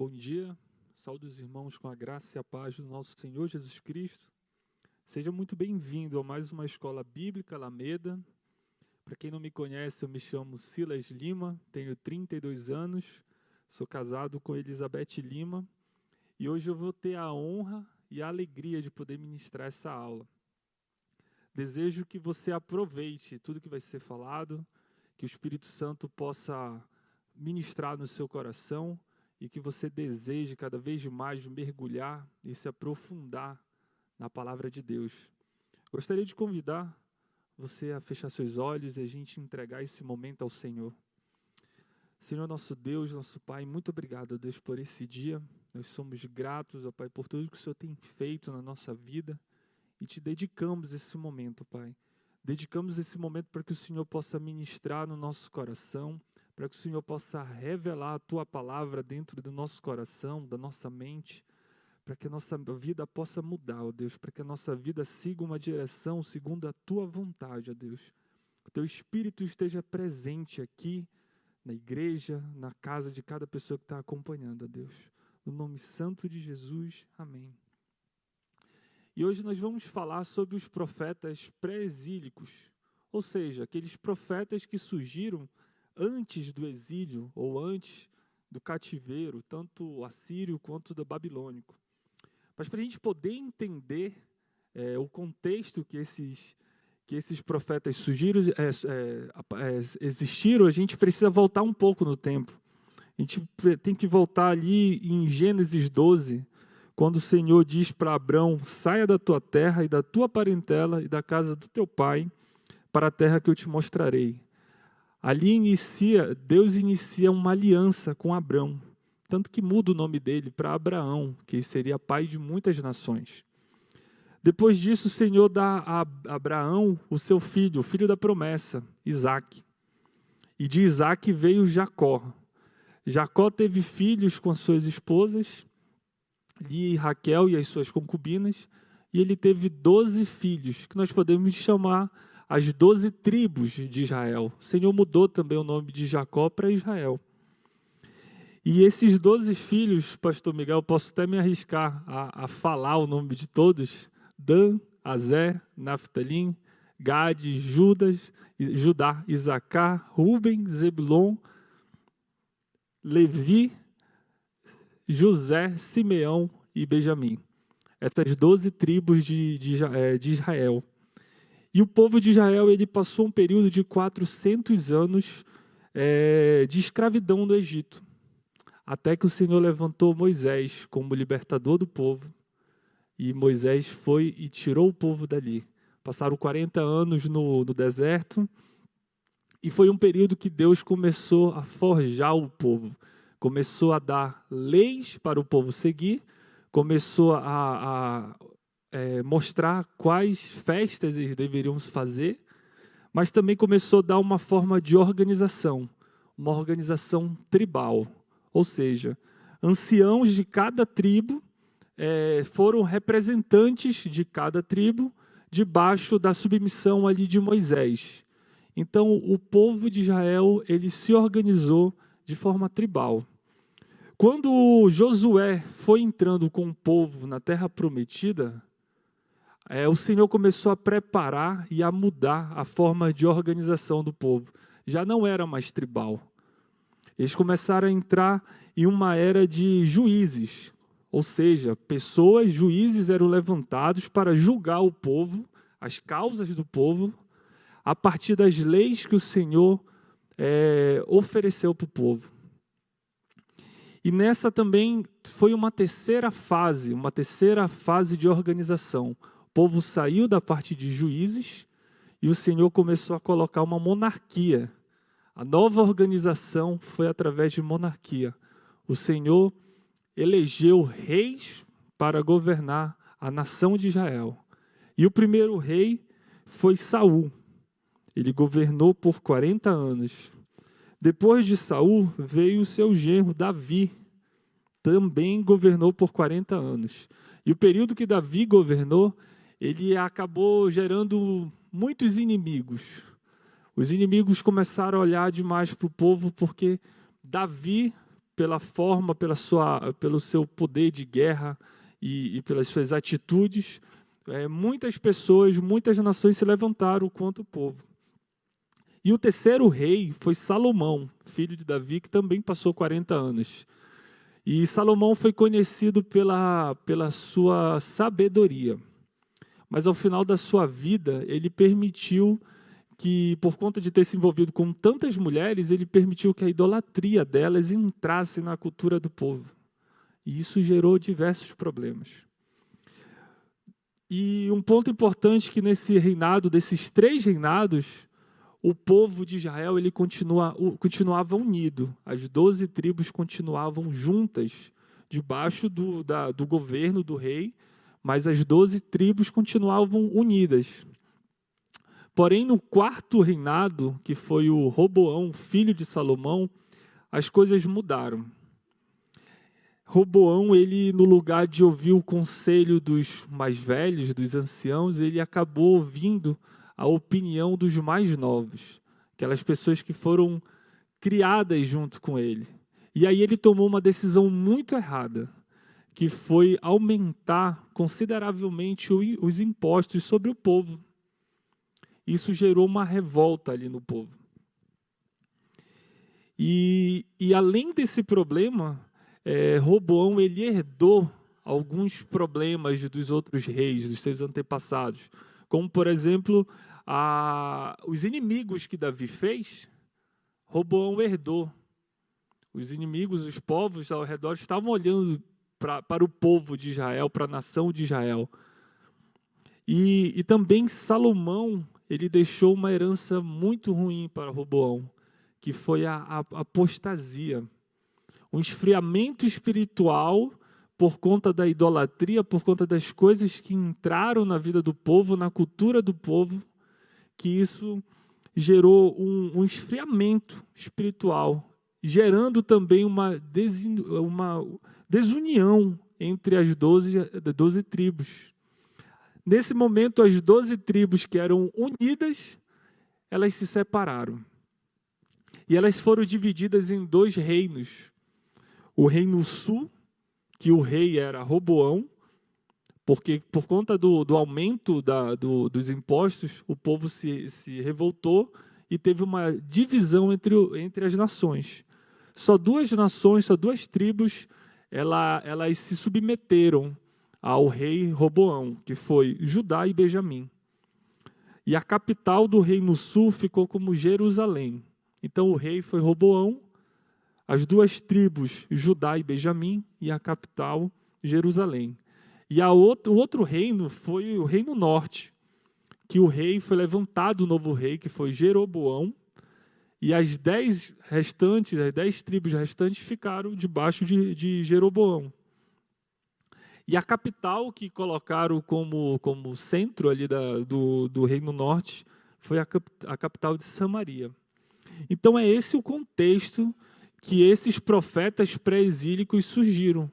Bom dia, saúde os irmãos com a graça e a paz do nosso Senhor Jesus Cristo. Seja muito bem-vindo a mais uma Escola Bíblica Alameda. Para quem não me conhece, eu me chamo Silas Lima, tenho 32 anos, sou casado com Elizabeth Lima e hoje eu vou ter a honra e a alegria de poder ministrar essa aula. Desejo que você aproveite tudo que vai ser falado, que o Espírito Santo possa ministrar no seu coração e que você deseje cada vez mais mergulhar e se aprofundar na palavra de Deus. Gostaria de convidar você a fechar seus olhos e a gente entregar esse momento ao Senhor. Senhor, nosso Deus, nosso Pai, muito obrigado, Deus, por esse dia. Nós somos gratos, ó Pai, por tudo que o Senhor tem feito na nossa vida e te dedicamos esse momento, Pai. Dedicamos esse momento para que o Senhor possa ministrar no nosso coração, para que o Senhor possa revelar a Tua palavra dentro do nosso coração, da nossa mente, para que a nossa vida possa mudar, ó Deus, para que a nossa vida siga uma direção segundo a Tua vontade, ó Deus. Que o Teu Espírito esteja presente aqui, na igreja, na casa de cada pessoa que está acompanhando, ó Deus. No nome santo de Jesus, amém. E hoje nós vamos falar sobre os profetas pré-exílicos, ou seja, aqueles profetas que surgiram antes do exílio ou antes do cativeiro, tanto assírio quanto do babilônico. Mas para a gente poder entender o contexto que esses profetas surgiram, existiram, a gente precisa voltar um pouco no tempo. A gente tem que voltar ali em Gênesis 12, quando o Senhor diz para Abrão: saia da tua terra e da tua parentela e da casa do teu pai para a terra que eu te mostrarei. Ali Deus inicia uma aliança com Abrão, tanto que muda o nome dele para Abraão, que seria pai de muitas nações. Depois disso, o Senhor dá a Abraão o seu filho, o filho da promessa, Isaque. E de Isaque veio Jacó. Jacó teve filhos com as suas esposas, Lia e Raquel e as suas concubinas, e ele teve 12 filhos, que nós podemos chamar as 12 tribos de Israel. O Senhor mudou também o nome de Jacó para Israel. E esses 12 filhos, pastor Miguel, eu posso até me arriscar a falar o nome de todos: Dan, Azer, Naftali, Gade, Judá, Isacar, Ruben, Zebulon, Levi, José, Simeão e Benjamim. Essas 12 tribos de Israel. E o povo de Israel ele passou um período de 400 anos de escravidão no Egito, até que o Senhor levantou Moisés como libertador do povo, e Moisés foi e tirou o povo dali. Passaram 40 anos no deserto, e foi um período que Deus começou a forjar o povo, começou a dar leis para o povo seguir, começou a mostrar quais festas eles deveriam fazer, mas também começou a dar uma forma de organização, uma organização tribal. Ou seja, anciãos de cada tribo foram representantes de cada tribo debaixo da submissão ali de Moisés. Então, o povo de Israel ele se organizou de forma tribal. Quando Josué foi entrando com o povo na Terra Prometida, o Senhor começou a preparar e a mudar a forma de organização do povo. Já não era mais tribal. Eles começaram a entrar em uma era de juízes, ou seja, juízes eram levantados para julgar o povo, as causas do povo, a partir das leis que o Senhor ofereceu para o povo. E nessa também foi uma terceira fase de organização. O povo saiu da parte de juízes e o Senhor começou a colocar uma monarquia. A nova organização foi através de monarquia. O Senhor elegeu reis para governar a nação de Israel. E o primeiro rei foi Saul. Ele governou por 40 anos. Depois de Saul veio o seu genro Davi. Também governou por 40 anos. E o período que Davi governou, ele acabou gerando muitos inimigos. Os inimigos começaram a olhar demais para o povo porque Davi pela forma, pelo seu poder de guerra e pelas suas atitudes, muitas pessoas, muitas nações se levantaram contra o povo. E o terceiro rei foi Salomão, filho de Davi, que também passou 40 anos. E Salomão foi conhecido pela sua sabedoria. Mas ao final da sua vida, ele permitiu que, por conta de ter se envolvido com tantas mulheres, ele permitiu que a idolatria delas entrasse na cultura do povo. E isso gerou diversos problemas. E um ponto importante que nesse reinado, desses 3 reinados, o povo de Israel ele continuava unido. As 12 tribos continuavam juntas, debaixo do governo do rei, mas as 12 tribos continuavam unidas. Porém, no 4º reinado, que foi o Roboão, filho de Salomão, as coisas mudaram. Roboão, ele, no lugar de ouvir o conselho dos mais velhos, dos anciãos, ele acabou ouvindo a opinião dos mais novos, aquelas pessoas que foram criadas junto com ele. E aí ele tomou uma decisão muito errada, que foi aumentar consideravelmente os impostos sobre o povo. Isso gerou uma revolta ali no povo. E além desse problema, Roboão ele herdou alguns problemas dos outros reis, dos seus antepassados. Como, por exemplo, os inimigos que Davi fez, Roboão herdou. Os inimigos, os povos ao redor estavam olhando para o povo de Israel, para a nação de Israel. E também Salomão, ele deixou uma herança muito ruim para Roboão, que foi a apostasia. Um esfriamento espiritual por conta da idolatria, por conta das coisas que entraram na vida do povo, na cultura do povo, que isso gerou um esfriamento espiritual, gerando também uma desunião entre as 12 tribos. Nesse momento, as 12 tribos que eram unidas, elas se separaram. E elas foram divididas em 2 reinos. O reino sul, que o rei era Roboão, porque por conta do aumento dos impostos, o povo se revoltou e teve uma divisão entre as nações. Só 2 nações, só 2 tribos, elas se submeteram ao rei Roboão, que foi Judá e Benjamim. E a capital do reino sul ficou como Jerusalém. Então o rei foi Roboão, as 2 tribos, Judá e Benjamim, e a capital, Jerusalém. E o outro reino foi o reino norte, que o rei foi levantado, o novo rei, que foi Jeroboão, e as 10 tribos restantes ficaram debaixo de Jeroboão. E a capital que colocaram como centro ali do reino norte foi a capital de Samaria. Então é esse o contexto que esses profetas pré-exílicos surgiram,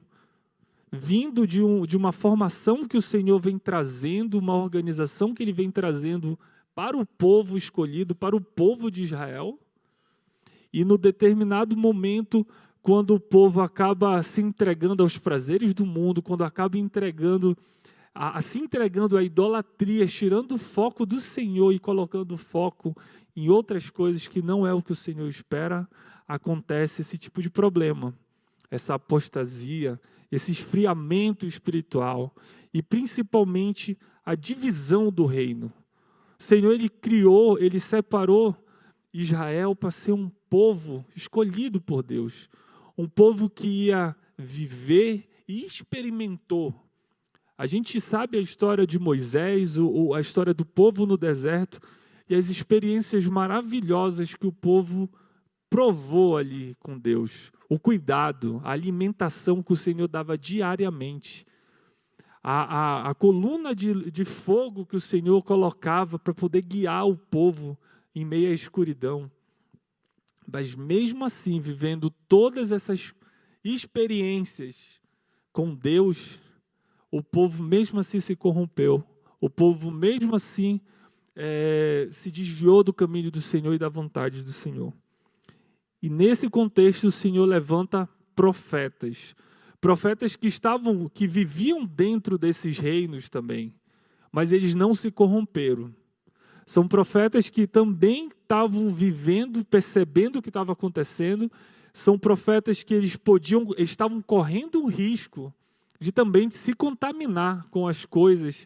vindo de uma formação que o Senhor vem trazendo, uma organização que Ele vem trazendo para o povo escolhido, para o povo de Israel. E no determinado momento, quando o povo acaba se entregando aos prazeres do mundo, quando acaba se entregando à idolatria, tirando o foco do Senhor e colocando o foco em outras coisas que não é o que o Senhor espera, acontece esse tipo de problema, essa apostasia, esse esfriamento espiritual e principalmente a divisão do reino. O Senhor, Ele separou Israel para ser um povo escolhido por Deus, um povo que ia viver e experimentou. A gente sabe a história de Moisés, a história do povo no deserto e as experiências maravilhosas que o povo provou ali com Deus. O cuidado, a alimentação que o Senhor dava diariamente. A coluna de fogo que o Senhor colocava para poder guiar o povo em meio à escuridão. Mas mesmo assim, vivendo todas essas experiências com Deus, o povo mesmo assim se corrompeu. O povo mesmo assim se desviou do caminho do Senhor e da vontade do Senhor. E nesse contexto o Senhor levanta profetas. Profetas que viviam dentro desses reinos também, mas eles não se corromperam. São profetas que também estavam vivendo, percebendo o que estava acontecendo. São profetas que eles estavam correndo um risco de também se contaminar com as coisas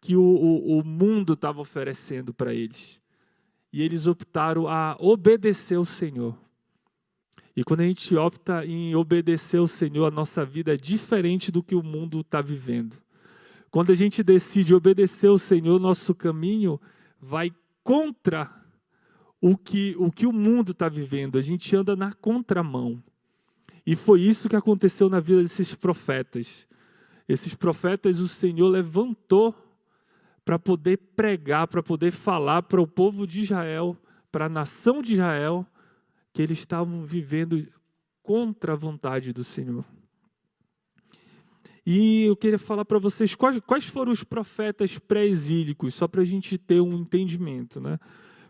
que o mundo estava oferecendo para eles. E eles optaram a obedecer ao Senhor. E quando a gente opta em obedecer ao Senhor, a nossa vida é diferente do que o mundo está vivendo. Quando a gente decide obedecer ao Senhor, nosso caminho vai contra o que o mundo está vivendo. A gente anda na contramão. E foi isso que aconteceu na vida desses profetas. Esses profetas o Senhor levantou para poder pregar, para poder falar para o povo de Israel, para a nação de Israel, que eles estavam vivendo contra a vontade do Senhor. E eu queria falar para vocês quais foram os profetas pré-exílicos, só para a gente ter um entendimento, né?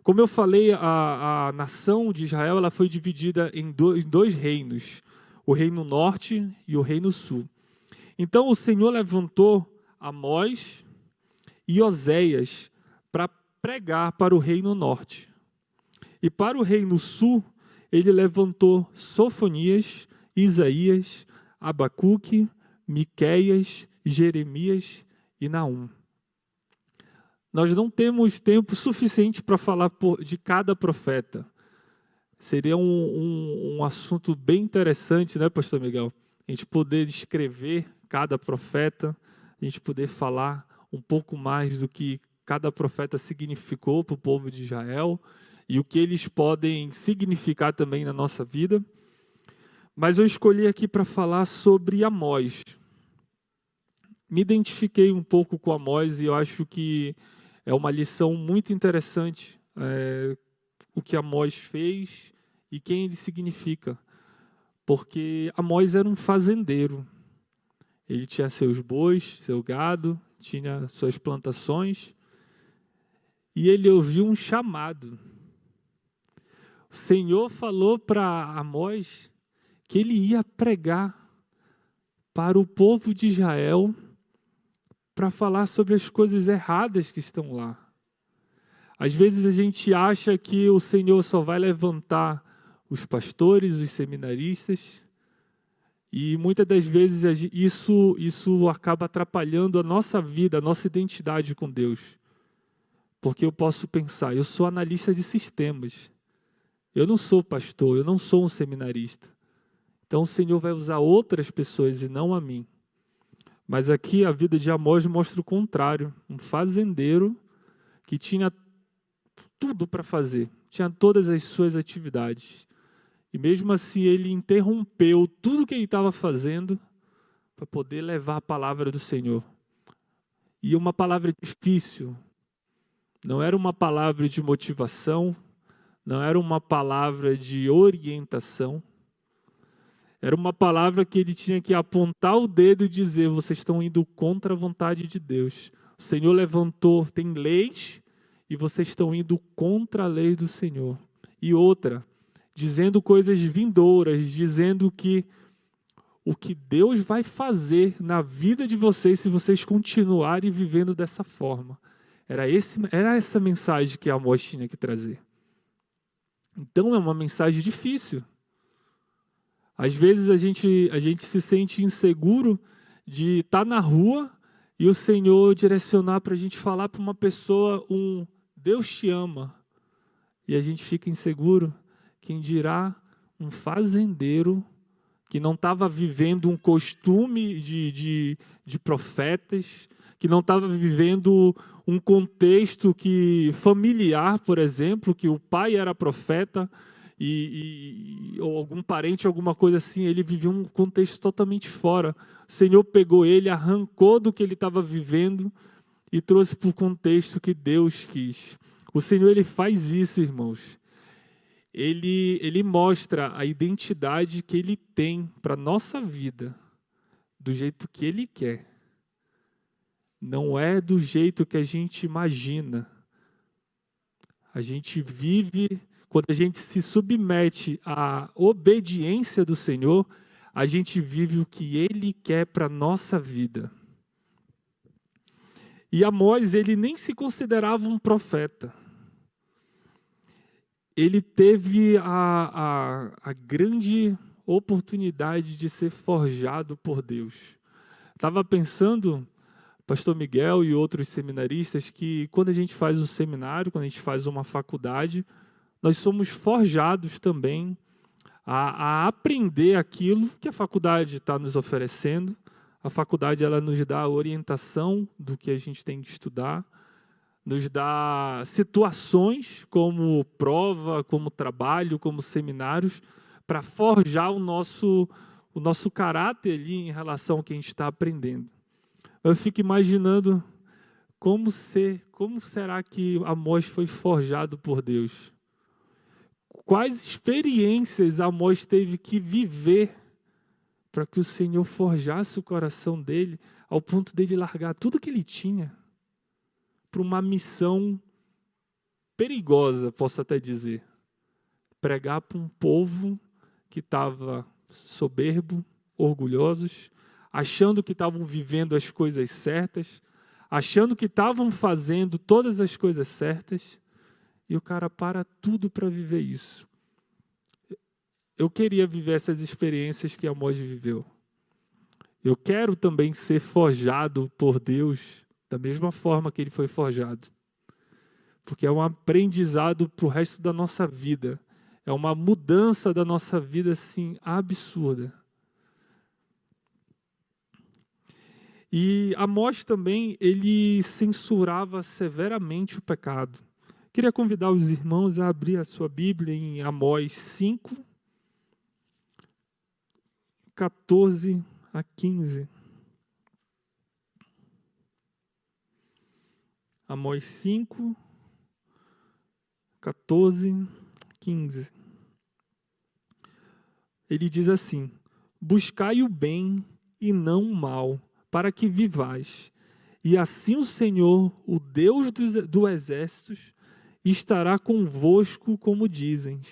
Como eu falei, a nação de Israel ela foi dividida em dois reinos, o reino norte e o reino sul. Então o Senhor levantou Amós e Oséias para pregar para o reino norte. E para o reino sul, ele levantou Sofonias, Isaías, Abacuque, Miqueias, Jeremias e Naum. Nós não temos tempo suficiente para falar de cada profeta. Seria um assunto bem interessante, né, pastor Miguel? A gente poder descrever cada profeta, a gente poder falar um pouco mais do que cada profeta significou para o povo de Israel, e o que eles podem significar também na nossa vida. Mas eu escolhi aqui para falar sobre Amós. Me identifiquei um pouco com Amós e eu acho que é uma lição muito interessante o que Amós fez e quem ele significa. Porque Amós era um fazendeiro. Ele tinha seus bois, seu gado, tinha suas plantações e ele ouviu um chamado. O Senhor falou para Amós que ele ia pregar para o povo de Israel para falar sobre as coisas erradas que estão lá. Às vezes a gente acha que o Senhor só vai levantar os pastores, os seminaristas, e muitas das vezes isso acaba atrapalhando a nossa vida, a nossa identidade com Deus. Porque eu posso pensar, eu sou analista de sistemas. Eu não sou pastor, eu não sou um seminarista. Então o Senhor vai usar outras pessoas e não a mim. Mas aqui a vida de Amós mostra o contrário. Um fazendeiro que tinha tudo para fazer, tinha todas as suas atividades. E mesmo assim ele interrompeu tudo que ele estava fazendo para poder levar a palavra do Senhor. E uma palavra difícil, não era uma palavra de motivação, não era uma palavra de orientação, era uma palavra que ele tinha que apontar o dedo e dizer: vocês estão indo contra a vontade de Deus. O Senhor levantou, tem leis, e vocês estão indo contra a lei do Senhor. E outra, dizendo coisas vindouras, dizendo que o que Deus vai fazer na vida de vocês se vocês continuarem vivendo dessa forma. Era essa mensagem que Amós tinha que trazer. Então é uma mensagem difícil. Às vezes a gente se sente inseguro de estar na rua e o Senhor direcionar para a gente falar para uma pessoa Deus te ama. E a gente fica inseguro. Quem dirá um fazendeiro que não estava vivendo um costume de profetas, que não estava vivendo um contexto familiar, por exemplo, que o pai era profeta, ou algum parente, alguma coisa assim, ele vivia um contexto totalmente fora. O Senhor pegou ele, arrancou do que ele estava vivendo e trouxe para o contexto que Deus quis. O Senhor, ele faz isso, irmãos. Ele mostra a identidade que ele tem para a nossa vida, do jeito que ele quer. Não é do jeito que a gente imagina. A gente vive, quando a gente se submete à obediência do Senhor, a gente vive o que Ele quer para a nossa vida. E Amós, ele nem se considerava um profeta. Ele teve a grande oportunidade de ser forjado por Deus. Estava pensando, pastor Miguel e outros seminaristas, que quando a gente faz um seminário, quando a gente faz uma faculdade, nós somos forjados também a aprender aquilo que a faculdade está nos oferecendo. A faculdade ela nos dá a orientação do que a gente tem que estudar, nos dá situações como prova, como trabalho, como seminários, para forjar o nosso caráter ali em relação ao que a gente está aprendendo. Eu fico imaginando como será que Amós foi forjado por Deus? Quais experiências Amós teve que viver para que o Senhor forjasse o coração dele, ao ponto dele largar tudo que ele tinha para uma missão perigosa, posso até dizer. Pregar para um povo que estava soberbo, orgulhosos, achando que estavam vivendo as coisas certas, achando que estavam fazendo todas as coisas certas, e o cara para tudo para viver isso. Eu queria viver essas experiências que Amós viveu. Eu quero também ser forjado por Deus da mesma forma que ele foi forjado. Porque é um aprendizado para o resto da nossa vida. É uma mudança da nossa vida, assim, absurda. E Amós também, ele censurava severamente o pecado. Queria convidar os irmãos a abrir a sua Bíblia em Amós 5, 14 a 15. Amós 5, 14, 15. Ele diz assim: buscai o bem e não o mal, para que vivais. E assim o Senhor, o Deus do exércitos, estará convosco, como dizem.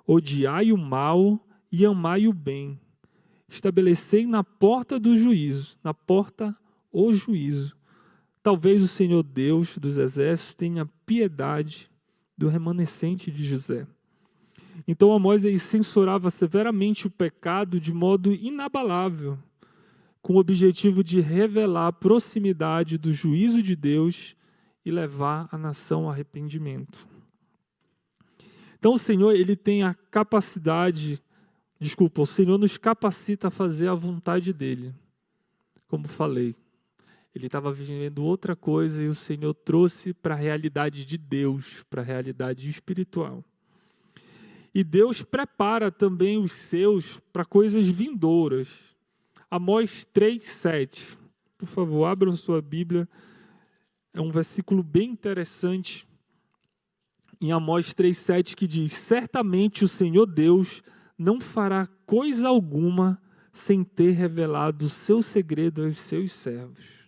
Odiai o mal e amai o bem. Estabelecei na porta do juízo, na porta o juízo. Talvez o Senhor Deus dos exércitos tenha piedade do remanescente de José. Então Amós censurava severamente o pecado de modo inabalável, com o objetivo de revelar a proximidade do juízo de Deus e levar a nação ao arrependimento. Então o Senhor, ele tem a capacidade, o Senhor nos capacita a fazer a vontade dele. Como falei, ele estava vivendo outra coisa e o Senhor trouxe para a realidade de Deus, para a realidade espiritual. E Deus prepara também os seus para coisas vindouras. Amós 3:7. Por favor, abram sua Bíblia. É um versículo bem interessante. Em Amós 3:7 que diz: certamente o Senhor Deus não fará coisa alguma sem ter revelado o seu segredo aos seus servos.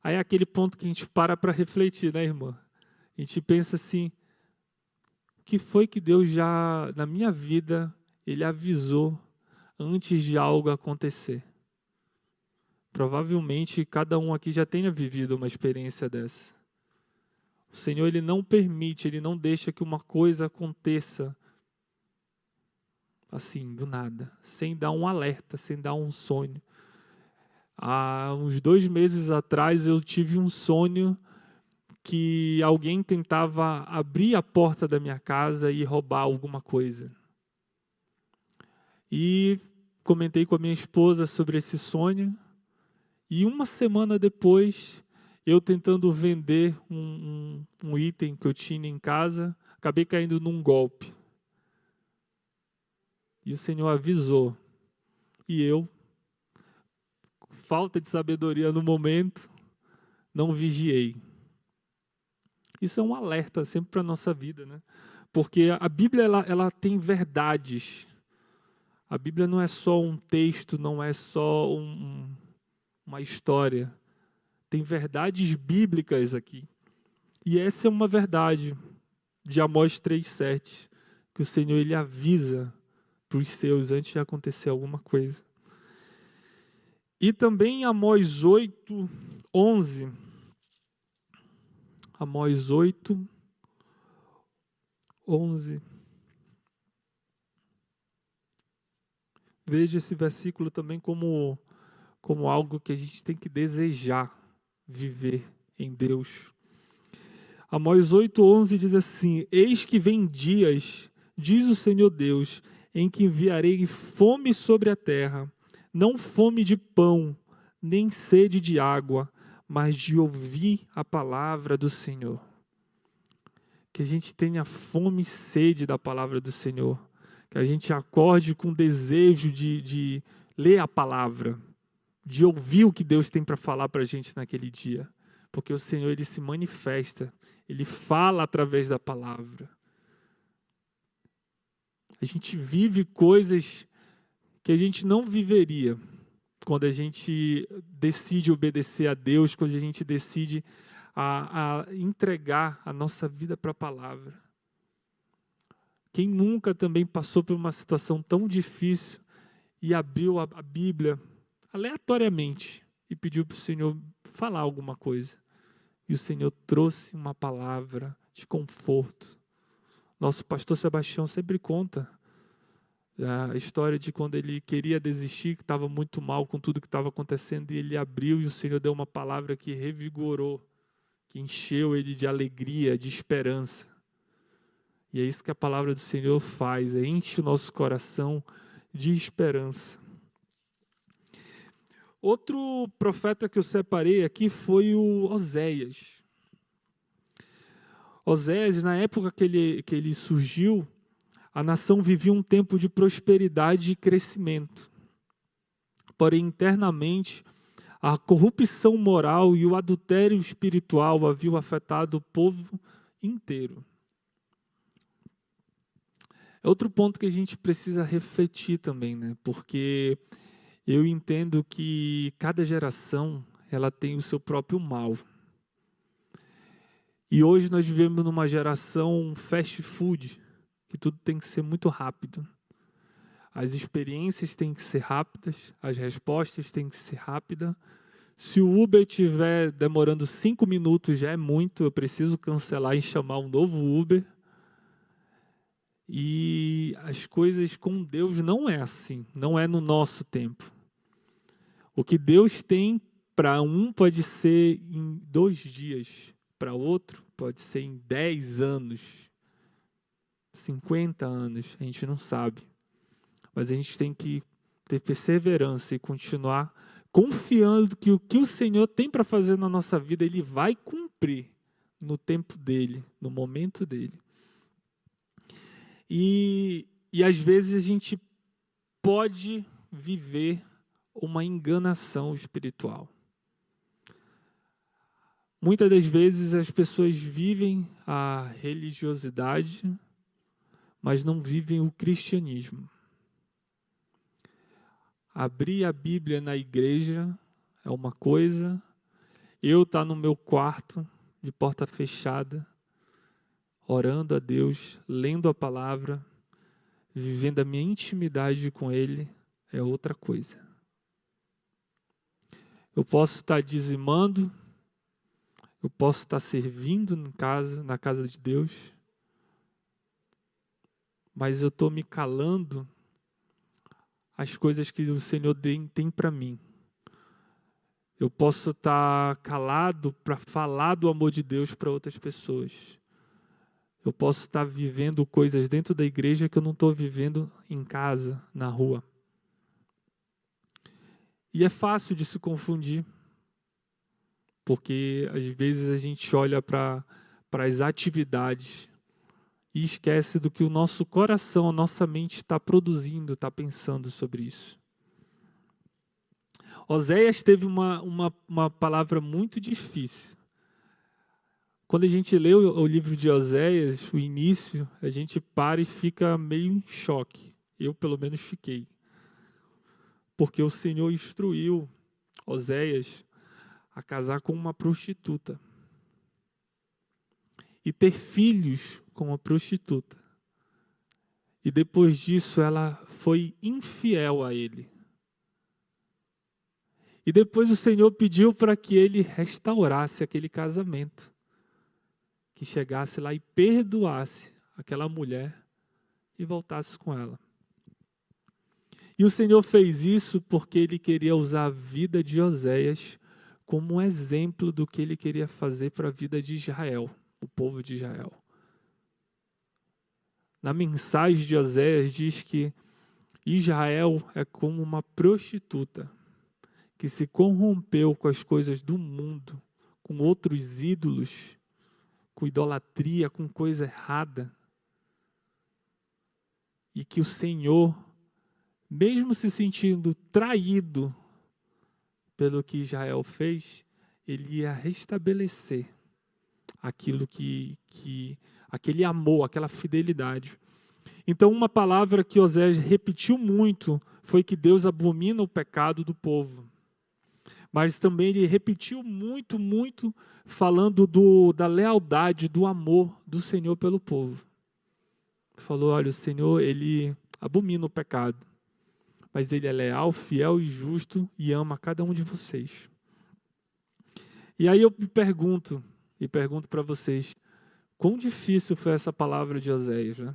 Aí é aquele ponto que a gente para refletir, né, irmã? A gente pensa assim, o que foi que Deus já, na minha vida, Ele avisou antes de algo acontecer? Provavelmente cada um aqui já tenha vivido uma experiência dessa. O Senhor, Ele não permite, Ele não deixa que uma coisa aconteça assim, do nada, sem dar um alerta, sem dar um sonho. Há uns 2 meses atrás eu tive um sonho que alguém tentava abrir a porta da minha casa e roubar alguma coisa. E comentei com a minha esposa sobre esse sonho. E uma semana depois, eu tentando vender um item que eu tinha em casa, acabei caindo num golpe. E o Senhor avisou. E eu, falta de sabedoria no momento, não vigiei. Isso é um alerta sempre para a nossa vida, né? Porque a Bíblia ela tem verdades. A Bíblia não é só um texto, não é só uma história. Tem verdades bíblicas aqui. E essa é uma verdade de Amós 3:7, que o Senhor ele avisa para os seus antes de acontecer alguma coisa. E também em Amós 8, 11. Amós 8, 11. Veja esse versículo também como algo que a gente tem que desejar viver em Deus. Amós 8, 11 diz assim: Eis que vem dias, diz o Senhor Deus, em que enviarei fome sobre a terra, não fome de pão, nem sede de água, mas de ouvir a palavra do Senhor. Que a gente tenha fome e sede da palavra do Senhor. Que a gente acorde com desejo de ler a palavra, de ouvir o que Deus tem para falar para a gente naquele dia. Porque o Senhor, Ele se manifesta, Ele fala através da palavra. A gente vive coisas que a gente não viveria quando a gente decide obedecer a Deus, quando a gente decide a entregar a nossa vida para a palavra. Quem nunca também passou por uma situação tão difícil e abriu a Bíblia aleatoriamente e pediu para o Senhor falar alguma coisa? E o Senhor trouxe uma palavra de conforto. Nosso pastor Sebastião sempre conta a história de quando ele queria desistir, que estava muito mal com tudo que estava acontecendo, e ele abriu e o Senhor deu uma palavra que revigorou, que encheu ele de alegria, de esperança. E é isso que a palavra do Senhor faz, enche o nosso coração de esperança. Outro profeta que eu separei aqui foi o Oséias. Oséias, na época que ele surgiu, a nação vivia um tempo de prosperidade e crescimento. Porém, internamente, a corrupção moral e o adultério espiritual haviam afetado o povo inteiro. É outro ponto que a gente precisa refletir também, né? Porque eu entendo que cada geração ela tem o seu próprio mal. E hoje nós vivemos numa geração fast food, que tudo tem que ser muito rápido. As experiências têm que ser rápidas, as respostas têm que ser rápidas. Se o Uber estiver demorando 5 minutos, já é muito, eu preciso cancelar e chamar um novo Uber. E as coisas com Deus não é assim, não é no nosso tempo. O que Deus tem para um pode ser em 2 dias, para outro pode ser em 10 anos, 50 anos, a gente não sabe. Mas a gente tem que ter perseverança e continuar confiando que o que o Senhor tem para fazer na nossa vida, Ele vai cumprir no tempo dEle, no momento dEle. E às vezes a gente pode viver uma enganação espiritual. Muitas das vezes as pessoas vivem a religiosidade, mas não vivem o cristianismo. Abrir a Bíblia na igreja é uma coisa, eu estar no meu quarto, de porta fechada, orando a Deus, lendo a palavra, vivendo a minha intimidade com Ele, é outra coisa. Eu posso estar dizimando, eu posso estar servindo na casa de Deus, mas eu estou me calando as coisas que o Senhor tem para mim. Eu posso estar calado para falar do amor de Deus para outras pessoas. Eu posso estar vivendo coisas dentro da igreja que eu não estou vivendo em casa, na rua. E é fácil de se confundir, porque às vezes a gente olha para as atividades e esquece do que o nosso coração, a nossa mente está produzindo, está pensando sobre isso. Oséias teve uma palavra muito difícil. Quando a gente lê o livro de Oséias, o início, a gente para e fica meio em choque. Eu, pelo menos, fiquei. Porque o Senhor instruiu Oséias a casar com uma prostituta e ter filhos com uma prostituta. E depois disso ela foi infiel a ele. E depois o Senhor pediu para que ele restaurasse aquele casamento. Que chegasse lá e perdoasse aquela mulher e voltasse com ela. E o Senhor fez isso porque ele queria usar a vida de Oséias como um exemplo do que ele queria fazer para a vida de Israel, o povo de Israel. Na mensagem de Oséias diz que Israel é como uma prostituta que se corrompeu com as coisas do mundo, com outros ídolos, com idolatria, com coisa errada. E que o Senhor, mesmo se sentindo traído pelo que Israel fez, ele ia restabelecer aquilo aquele amor, aquela fidelidade. Então, uma palavra que Oséias repetiu muito foi que Deus abomina o pecado do povo. Mas também ele repetiu muito, muito, falando da lealdade, do amor do Senhor pelo povo. Falou, olha, o Senhor, ele abomina o pecado, mas ele é leal, fiel e justo e ama cada um de vocês. E aí eu me pergunto para vocês, quão difícil foi essa palavra de Oséias, né?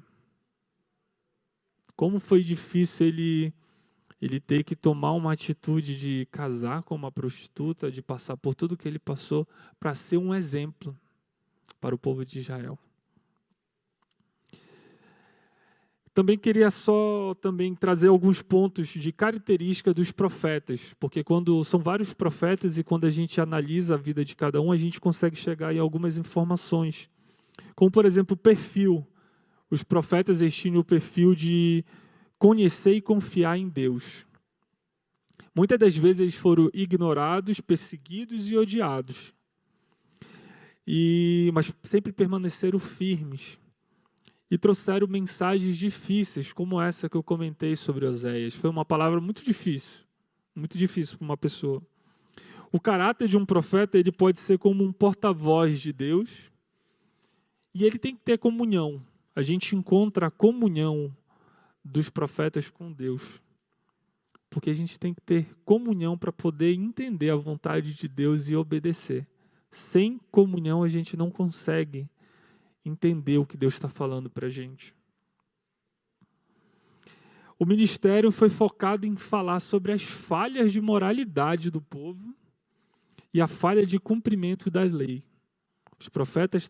Como foi difícil ele ter que tomar uma atitude de casar com uma prostituta, de passar por tudo que ele passou, para ser um exemplo para o povo de Israel. Também queria também trazer alguns pontos de característica dos profetas, porque quando são vários profetas e quando a gente analisa a vida de cada um, a gente consegue chegar em algumas informações. Como, por exemplo, o perfil. Os profetas tinham o perfil de conhecer e confiar em Deus. Muitas das vezes eles foram ignorados, perseguidos e odiados. Mas sempre permaneceram firmes. E trouxeram mensagens difíceis, como essa que eu comentei sobre Oséias. Foi uma palavra muito difícil para uma pessoa. O caráter de um profeta, ele pode ser como um porta-voz de Deus, e ele tem que ter comunhão. A gente encontra a comunhão dos profetas com Deus, porque a gente tem que ter comunhão para poder entender a vontade de Deus e obedecer. Sem comunhão, a gente não consegue entender o que Deus está falando para a gente. O ministério foi focado em falar sobre as falhas de moralidade do povo e a falha de cumprimento da lei. Os profetas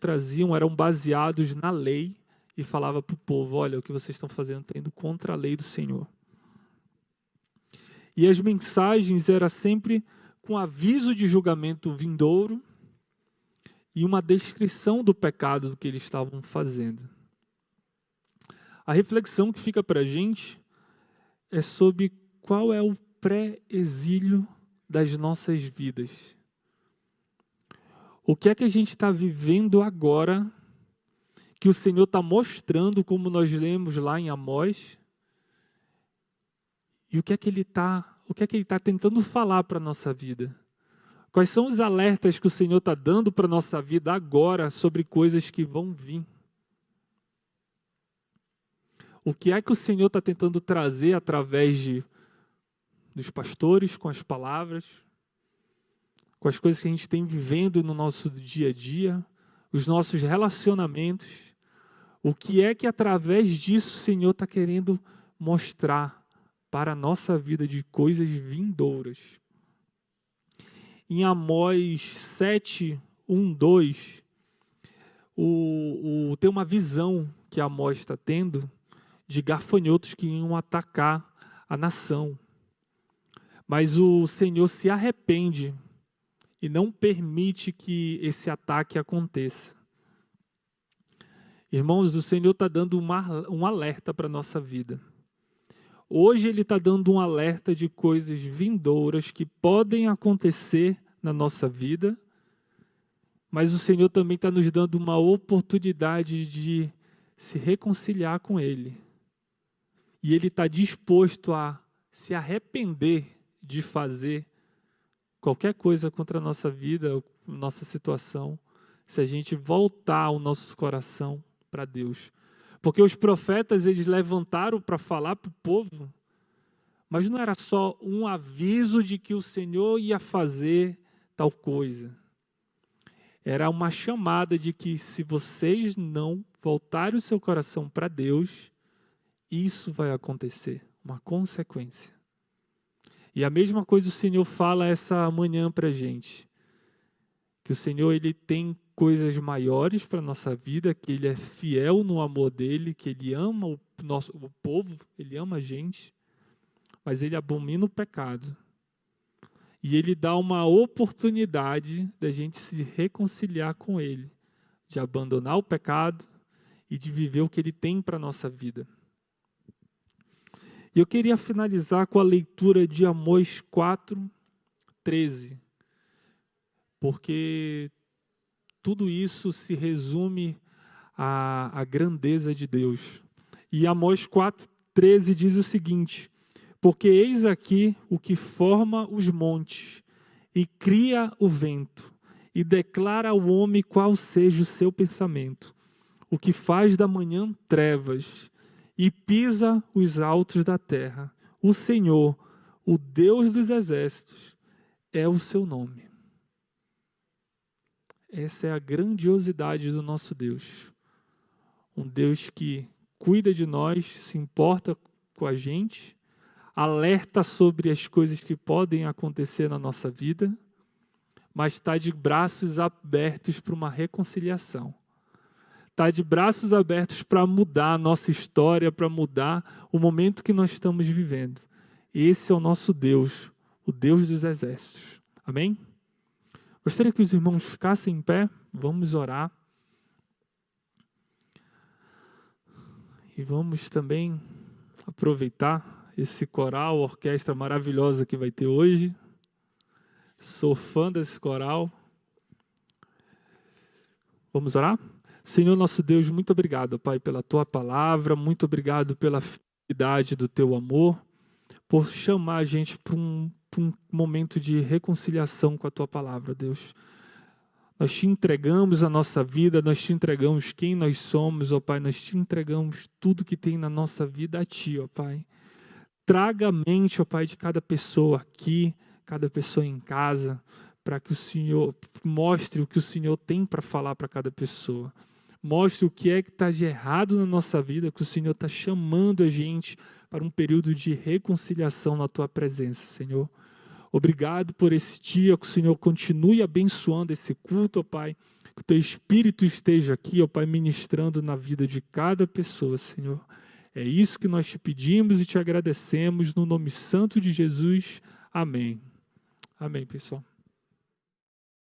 eram baseados na lei e falavam para o povo, olha, o que vocês estão fazendo está indo contra a lei do Senhor. E as mensagens eram sempre com aviso de julgamento vindouro e uma descrição do pecado que eles estavam fazendo. A reflexão que fica para a gente é sobre qual é o pré-exílio das nossas vidas. O que é que a gente está vivendo agora, que o Senhor está mostrando, como nós lemos lá em Amós, e o que é que Ele está tentando falar para a nossa vida? Quais são os alertas que o Senhor está dando para a nossa vida agora sobre coisas que vão vir? O que é que o Senhor está tentando trazer através dos pastores, com as palavras, com as coisas que a gente tem vivendo no nosso dia a dia, os nossos relacionamentos? O que é que através disso o Senhor está querendo mostrar para a nossa vida de coisas vindouras? Em Amós 7, 1, 2, tem uma visão que Amós está tendo de gafanhotos que iam atacar a nação. Mas o Senhor se arrepende e não permite que esse ataque aconteça. Irmãos, o Senhor está dando um alerta para a nossa vida. Hoje Ele está dando um alerta de coisas vindouras que podem acontecer na nossa vida, mas o Senhor também está nos dando uma oportunidade de se reconciliar com Ele. E Ele está disposto a se arrepender de fazer qualquer coisa contra a nossa vida, nossa situação, se a gente voltar o nosso coração para Deus. Porque os profetas, eles levantaram para falar para o povo, mas não era só um aviso de que o Senhor ia fazer tal coisa. Era uma chamada de que se vocês não voltarem o seu coração para Deus, isso vai acontecer, uma consequência. E a mesma coisa o Senhor fala essa manhã para a gente. Que o Senhor, Ele tem coisas maiores para a nossa vida, que Ele é fiel no amor dEle, que Ele ama o povo, Ele ama a gente, mas Ele abomina o pecado. E Ele dá uma oportunidade da gente se reconciliar com Ele, de abandonar o pecado e de viver o que Ele tem para a nossa vida. E eu queria finalizar com a leitura de Amós 4:13, porque tudo isso se resume à grandeza de Deus. E Amós 4:13 diz o seguinte: porque eis aqui o que forma os montes e cria o vento e declara ao homem qual seja o seu pensamento, o que faz da manhã trevas e pisa os altos da terra. O Senhor, o Deus dos exércitos, é o seu nome. Essa é a grandiosidade do nosso Deus. Um Deus que cuida de nós, se importa com a gente, alerta sobre as coisas que podem acontecer na nossa vida, mas está de braços abertos para uma reconciliação. Está de braços abertos para mudar a nossa história, para mudar o momento que nós estamos vivendo. Esse é o nosso Deus, o Deus dos exércitos. Amém? Gostaria que os irmãos ficassem em pé, vamos orar. E vamos também aproveitar esse coral, orquestra maravilhosa que vai ter hoje. Sou fã desse coral. Vamos orar? Senhor nosso Deus, muito obrigado, Pai, pela Tua palavra, muito obrigado pela fidelidade do Teu amor, por chamar a gente para um momento de reconciliação com a Tua palavra, Deus. Nós Te entregamos a nossa vida, nós Te entregamos quem nós somos, ó Pai, nós Te entregamos tudo que tem na nossa vida a Ti, ó Pai. Traga a mente, ó Pai, de cada pessoa aqui, cada pessoa em casa, para que o Senhor mostre o que o Senhor tem para falar para cada pessoa. Mostre o que é que está de errado na nossa vida, que o Senhor está chamando a gente para um período de reconciliação na Tua presença, Senhor. Obrigado por esse dia, que o Senhor continue abençoando esse culto, ó Pai. Que o Teu Espírito esteja aqui, ó Pai, ministrando na vida de cada pessoa, Senhor. É isso que nós Te pedimos e Te agradecemos, no nome santo de Jesus. Amém. Amém, pessoal.